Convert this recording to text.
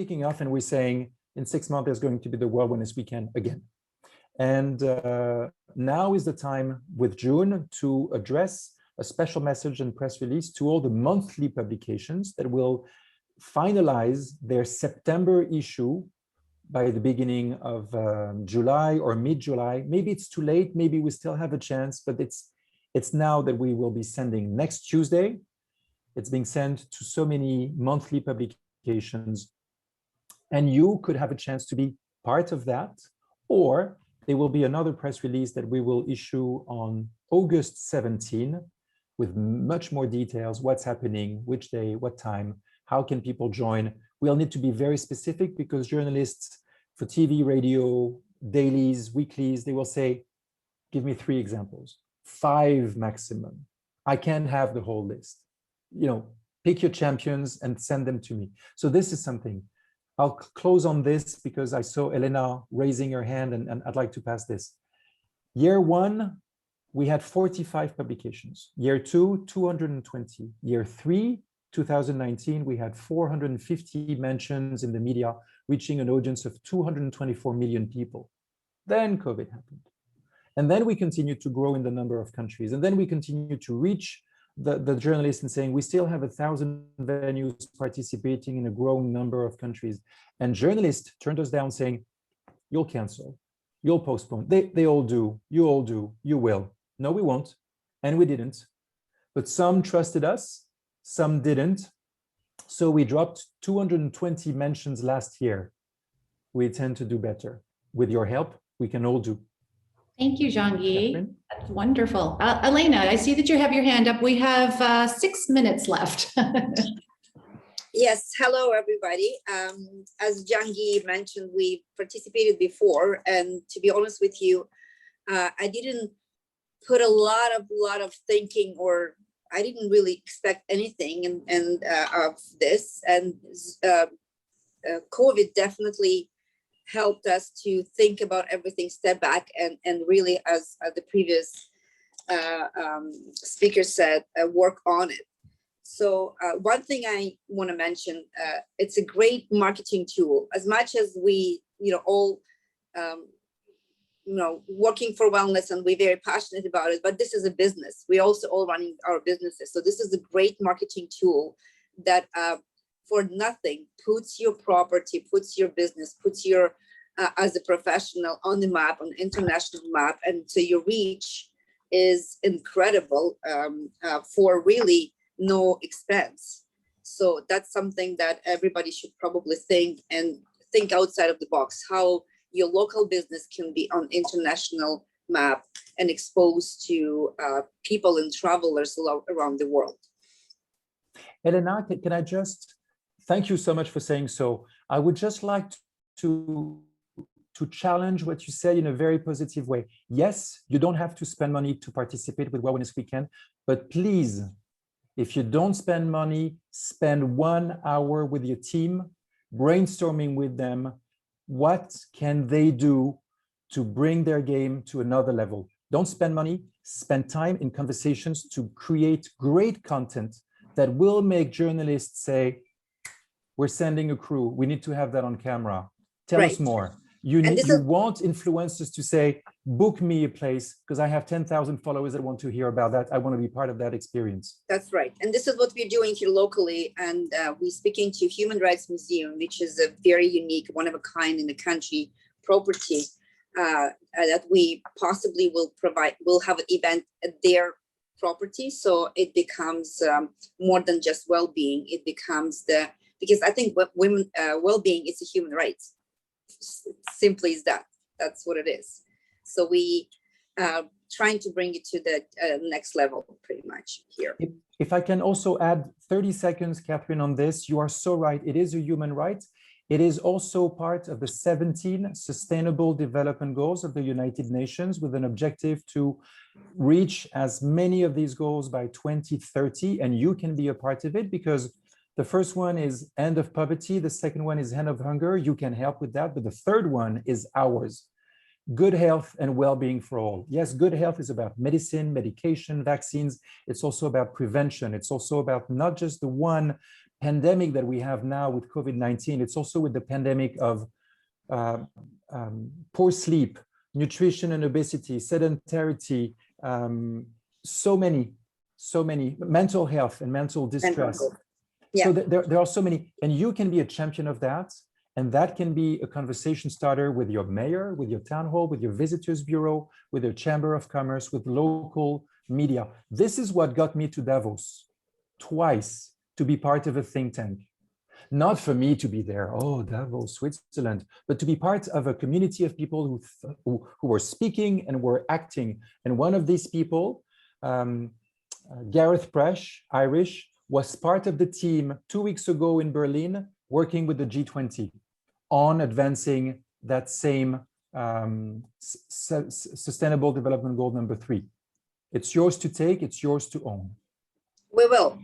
kicking off and we're saying in 6 months, there's going to be the World Wellness Weekend again. And now is the time with June to address a special message and press release to all the monthly publications that will finalize their September issue by the beginning of July or mid-July. Maybe it's too late, maybe we still have a chance, but it's now that we will be sending next Tuesday. It's being sent to so many monthly publications, and you could have a chance to be part of that, or there will be another press release that we will issue on August 17 with much more details, what's happening, which day, what time, how can people join. We'll need to be very specific because journalists for TV, radio, dailies, weeklies, they will say, give me 3 examples, 5 maximum. I can't have the whole list. You know, pick your champions and send them to me. So this is something. I'll close on this because I saw Elena raising her hand and I'd like to pass this. Year 1, we had 45 publications. Year 2, 220. Year 3, 2019, we had 450 mentions in the media, reaching an audience of 224 million people. Then COVID happened. And then we continued to grow in the number of countries. And then we continued to reach the journalists and saying, we still have 1,000 venues participating in a growing number of countries. And journalists turned us down saying, you'll cancel, you'll postpone. They all do, you will. No, we won't. And we didn't. But some trusted us, some didn't. So we dropped 220 mentions last year. We intend to do better. With your help, we can all do. Thank you, Jean-Guy. That's wonderful. Elena, I see that you have your hand up. We have 6 minutes left. Yes, hello, everybody. As Jean-Guy mentioned, we participated before, and to be honest with you, I didn't put a lot of thinking, or I didn't really expect anything of this, and COVID definitely helped us to think about everything, step back, and really, as the previous speaker said, work on it. So one thing I want to mention, it's a great marketing tool. As much as we, all, working for wellness, and we're very passionate about it, but this is a business. We also all running our businesses. So this is a great marketing tool that for nothing puts your property, puts your business, puts your as a professional on the map, on the international map, and so your reach is incredible for really no expense. So that's something that everybody should probably think outside of the box, how your local business can be on international map and exposed to people and travelers around the world. Elena, can I just thank you so much for saying so. I would just like to challenge what you said in a very positive way. Yes, you don't have to spend money to participate with Wellness Weekend, but please, if you don't spend money, spend 1 hour with your team, brainstorming with them. What can they do to bring their game to another level? Don't spend money, spend time in conversations to create great content that will make journalists say, we're sending a crew, we need to have that on camera. Tell us more. You want influencers to say, book me a place because I have 10,000 followers that want to hear about that. I want to be part of that experience. That's right. And this is what we're doing here locally. And we're speaking to Human Rights Museum, which is a very unique, one of a kind in the country property that we possibly will provide. We'll have an event at their property. So it becomes more than just well-being. It becomes because I think women well-being is a human right. Simply is that. That's what it is. So we trying to bring it to the next level pretty much here. If I can also add 30 seconds, Catherine, on this, you are so right. It is a human right. It is also part of the 17 Sustainable Development Goals of the United Nations, with an objective to reach as many of these goals by 2030. And you can be a part of it because the first one is end of poverty. The second one is end of hunger. You can help with that. But the third one is ours. Good health and well-being for all. Yes, good health is about medicine, medication, vaccines. It's also about prevention. It's also about not just the one pandemic that we have now with COVID-19, it's also with the pandemic of poor sleep, nutrition and obesity, sedentarity, so many mental health and mental distress. Yeah. So there are so many, and you can be a champion of that. And that can be a conversation starter with your mayor, with your town hall, with your visitors bureau, with your chamber of commerce, with local media. This is what got me to Davos twice, to be part of a think tank. Not for me to be there, oh, Davos, Switzerland, but to be part of a community of people who were speaking and were acting. And one of these people, Gareth Presh, Irish, was part of the team 2 weeks ago in Berlin, working with the G20 on advancing that same Sustainable Development Goal number 3. It's yours to take, it's yours to own. We will.